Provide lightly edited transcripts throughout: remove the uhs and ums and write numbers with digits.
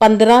15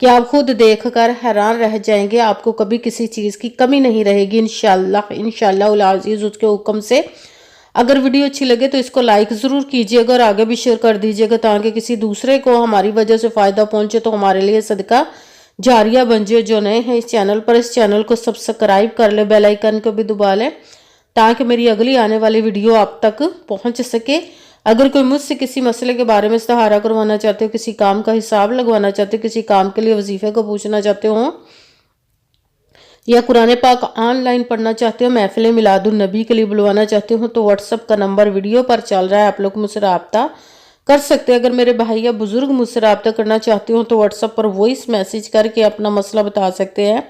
کہ آپ خود دیکھ کر حیران رہ جائیں گے. آپ کو کبھی کسی چیز کی کمی نہیں رہے گی انشاءاللہ العزیز اس کے حکم سے. اگر ویڈیو اچھی لگے تو اس کو لائک ضرور کیجئے گا اور آگے بھی شیئر کر دیجئے گا تاکہ کسی دوسرے کو ہماری وجہ سے فائدہ پہنچے تو ہمارے لیے صدقہ جاریہ بن جائے. جو نئے ہیں اس چینل پر، اس چینل کو سبسکرائب کر لے، بیل آئیکن کو بھی دبا لیں تاکہ میری اگلی آنے والی ویڈیو آپ تک پہنچ سکے. اگر کوئی مجھ سے کسی مسئلے کے بارے میں استخارہ کروانا چاہتے ہو، کسی کام کا حساب لگوانا چاہتے ہو، کسی کام کے لیے وظیفے کو پوچھنا چاہتے ہو، یا قرآن پاک آن لائن پڑھنا چاہتے ہو، محفل میلاد النبی کے لیے بلوانا چاہتے ہو، تو واٹس ایپ کا نمبر ویڈیو پر چل رہا ہے، آپ لوگ مجھ سے رابطہ کر سکتے ہیں. اگر میرے بھائی یا بزرگ مجھ سے رابطہ کرنا چاہتے ہو تو واٹس ایپ پر وائس میسج کر کے اپنا مسئلہ بتا سکتے ہیں.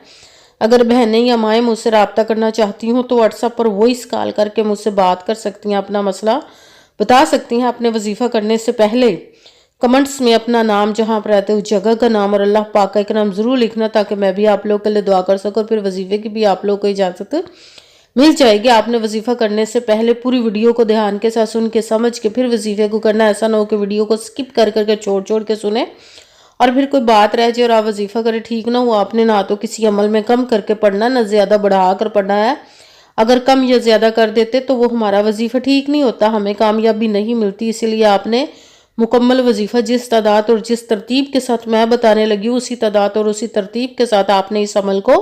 اگر بہنیں یا مائیں مجھ سے رابطہ کرنا چاہتی ہوں تو واٹس ایپ پر وائس کال کر کے مجھ سے بات کر سکتی ہیں، اپنا مسئلہ بتا سکتی ہیں. اپنے وظیفہ کرنے سے پہلے کمنٹس میں اپنا نام، جہاں آپ رہتے ہو جگہ کا نام اور اللہ پاک کا ایک نام ضرور لکھنا تاکہ میں بھی آپ لوگ کے لیے دعا کر سکوں. پھر وظیفے کی بھی آپ لوگ کو اجازت مل جائے گی. آپ نے وظیفہ کرنے سے پہلے پوری ویڈیو کو دھیان کے ساتھ سن کے سمجھ کے پھر وظیفے کو کرنا. ایسا نہ ہو کہ ویڈیو کو سکپ کر کے چھوڑ کے سنیں اور پھر کوئی بات رہ جائے اور آپ وظیفہ کریں. ٹھیک نہ ہو. آپ نے نہ تو کسی عمل میں کم کر کے پڑھنا، نہ زیادہ بڑھا کر پڑھنا ہے. اگر کم یا زیادہ کر دیتے تو وہ ہمارا وظیفہ ٹھیک نہیں ہوتا، ہمیں کامیابی نہیں ملتی. اسی لیے آپ نے مکمل وظیفہ جس تعداد اور جس ترتیب کے ساتھ میں بتانے لگی ہوں اسی تعداد اور اسی ترتیب کے ساتھ آپ نے اس عمل کو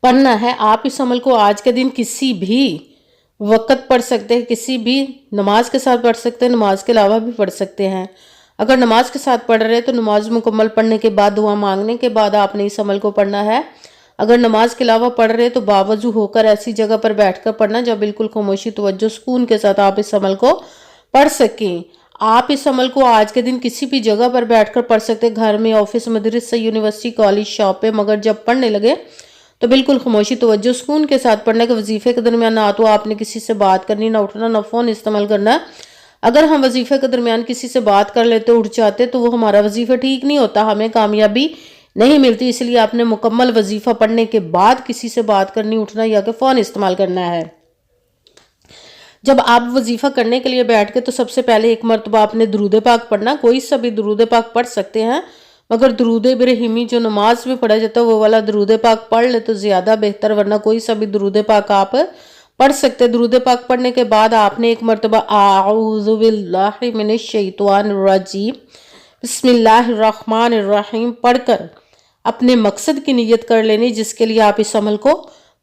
پڑھنا ہے. آپ اس عمل کو آج کے دن کسی بھی وقت پڑھ سکتے ہیں، کسی بھی نماز کے ساتھ پڑھ سکتے ہیں، نماز کے علاوہ بھی پڑھ سکتے ہیں. اگر نماز کے ساتھ پڑھ رہے تو نماز مکمل پڑھنے کے بعد، دعا مانگنے کے بعد آپ نے اس عمل کو پڑھنا ہے. اگر نماز کے علاوہ پڑھ رہے تو باوضو ہو کر ایسی جگہ پر بیٹھ کر پڑھنا جب بالکل خاموشی، توجہ، سکون کے ساتھ آپ اس عمل کو پڑھ سکیں. آپ اس عمل کو آج کے دن کسی بھی جگہ پر بیٹھ کر پڑھ سکتے، گھر میں، آفس، مدرسے، یونیورسٹی، کالج، شاپ پہ. مگر جب پڑھنے لگے تو بالکل خاموشی، توجہ، سکون کے ساتھ پڑھنے کے. وظیفے کے درمیان نہ تو آپ نے کسی سے بات کرنی، نہ اٹھنا، نہ فون استعمال کرنا. اگر ہم وظیفے کے درمیان کسی سے بات کر لیتے، اٹھ جاتے تو وہ ہمارا وظیفہ ٹھیک نہیں ہوتا، ہمیں کامیابی نہیں ملتی. اس لیے آپ نے مکمل وظیفہ پڑھنے کے بعد کسی سے بات کرنی، اٹھنا یا کہ فون استعمال کرنا ہے. جب آپ وظیفہ کرنے کے لیے بیٹھ کے تو سب سے پہلے ایک مرتبہ آپ نے درود پاک پڑھنا. کوئی سا بھی درود پاک پڑھ سکتے ہیں، مگر درود ابراہیمی جو نماز میں پڑھا جاتا ہے وہ والا درود پاک پڑھ لے تو زیادہ بہتر، ورنہ کوئی سا بھی درود پاک آپ پڑھ سکتے. درود پاک پڑھنے کے بعد آپ نے ایک مرتبہ اعوذ باللہ من الشیطان الرجیم بسم اللہ الرحمن الرحیم پڑھ کر اپنے مقصد کی نیت کر لینی جس کے لیے آپ اس عمل کو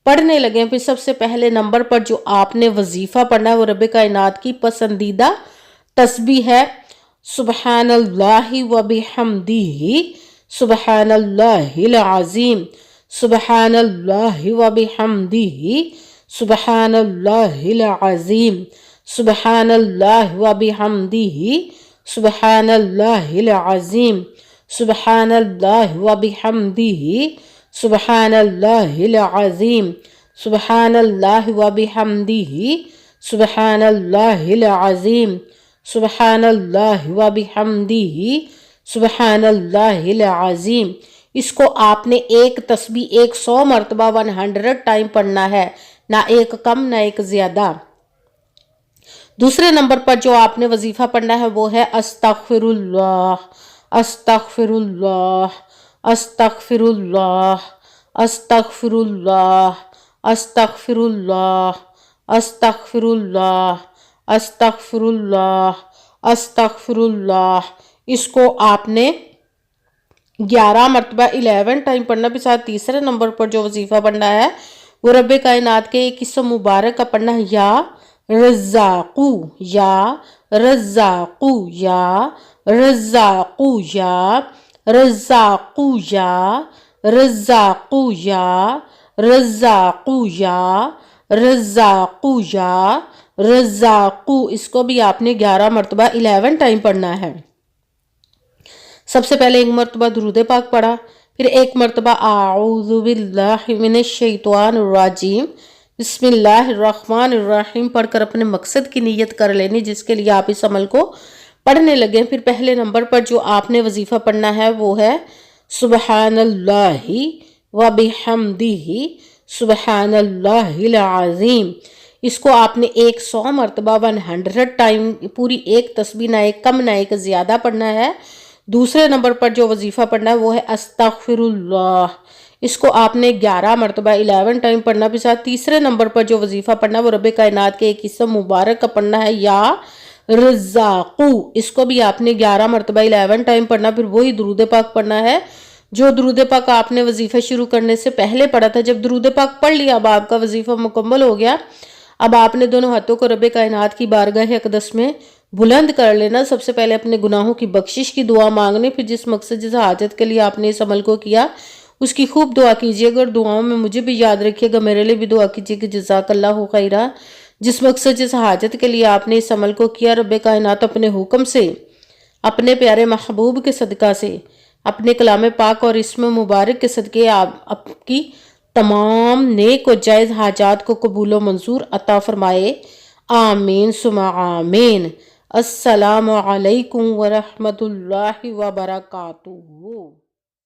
پڑھنے لگے. پھر سب سے پہلے نمبر پر جو آپ نے وظیفہ پڑھنا ہے وہ رب کائنات کی پسندیدہ تسبیح ہے، سبحان اللہ و بحمدہ سبحان اللہ العظیم، سبحان اللہ و بحمدہ سبحان اللہ العظیم، سبحان اللہ و بحمدہ سبحان اللہ العظیم، سبحان اللہ و بحمدہ سبحان اللہ العظیم، سبحان اللہ و بحمدہ سبحان اللہ العظیم، سبحان اللہ و بحمدہ سبحان اللہ العظیم. اس کو آپ نے ایک تسبیح 100 مرتبہ 100 ٹائم پڑھنا ہے، نہ ایک کم نہ ایک زیادہ. دوسرے نمبر پر جو آپ نے وظیفہ پڑھنا ہے وہ ہے استغفر اللہ، استغفر اللہ، استغفر اللہ، استغفر اللہ، استغفر اللہ، استغفر اللہ، استغفر اللہ، استغفر اللہ. اس کو آپ نے 11 مرتبہ 11 ٹائم پڑھنا. بھی ساتھ تیسرے نمبر پر جو وظیفہ پڑھنا ہے وہ رب کائنات کے ایک اسم مبارک کا پڑھنا ہے، یا رزاقو، یا رزاقو، یا رزاقو، یا رزاقو، یا رزاقو، یا رزاقو، یا رزاقو، یا رزاقو. اس کو بھی آپ نے 11 مرتبہ 11 ٹائم پڑھنا ہے. سب سے پہلے ایک مرتبہ درود پاک پڑھا، پھر ایک مرتبہ اعوذ باللہ من الشیطان الرجیم بسم اللہ الرحمن الرحیم پڑھ کر اپنے مقصد کی نیت کر لینی جس کے لیے آپ اس عمل کو پڑھنے لگے. پھر پہلے نمبر پر جو آپ نے وظیفہ پڑھنا ہے وہ ہے سبحان اللہ و بحمدہ سبحان اللہ العظیم. اس کو آپ نے 100 مرتبہ 100 ٹائم پوری ایک تسبیح، نہ ایک کم نہ ایک زیادہ پڑھنا ہے. دوسرے نمبر پر جو وظیفہ پڑھنا ہے وہ ہے استغفر اللہ، اس کو آپ نے 11 مرتبہ 11 ٹائم پڑھنا بھی ساتھ۔ تیسرے نمبر پر جو وظیفہ پڑھنا ہے وہ رب کائنات کے ایک اسم مبارک کا پڑھنا ہے، یا رزاقو، اس کو بھی آپ نے 11 مرتبہ 11 ٹائم پڑھنا، پھر وہی درود پاک پڑھنا ہے جو درود پاک آپ نے وظیفہ شروع کرنے سے پہلے پڑھا تھا۔ جب درود پاک پڑھ لیا، اب آپ کا وظیفہ مکمل ہو گیا، اب آپ نے دونوں ہاتھوں کو رب کائنات کی بارگاہ اقدس میں بلند کر لینا۔ سب سے پہلے اپنے گناہوں کی بخشش کی دعا مانگنے، پھر جس مقصد جس حاجت کے لیے آپ نے اس عمل کو کیا اس کی خوب دعا کیجیے گا، اور دعاؤں میں مجھے بھی یاد رکھیے گا، میرے لیے بھی دعا کیجیے کہ جزاک اللہ خیرہ۔ جس مقصد جس حاجت کے لیے آپ نے اس عمل کو کیا، رب کائنات اپنے حکم سے، اپنے پیارے محبوب کے صدقہ سے، اپنے کلام پاک اور اسم مبارک کے صدقے آپ کی تمام نیک و جائز حاجات کو قبول و منظور عطا فرمائے، آمین ثم آمین۔ السلام علیکم ورحمۃ اللہ وبرکاتہ۔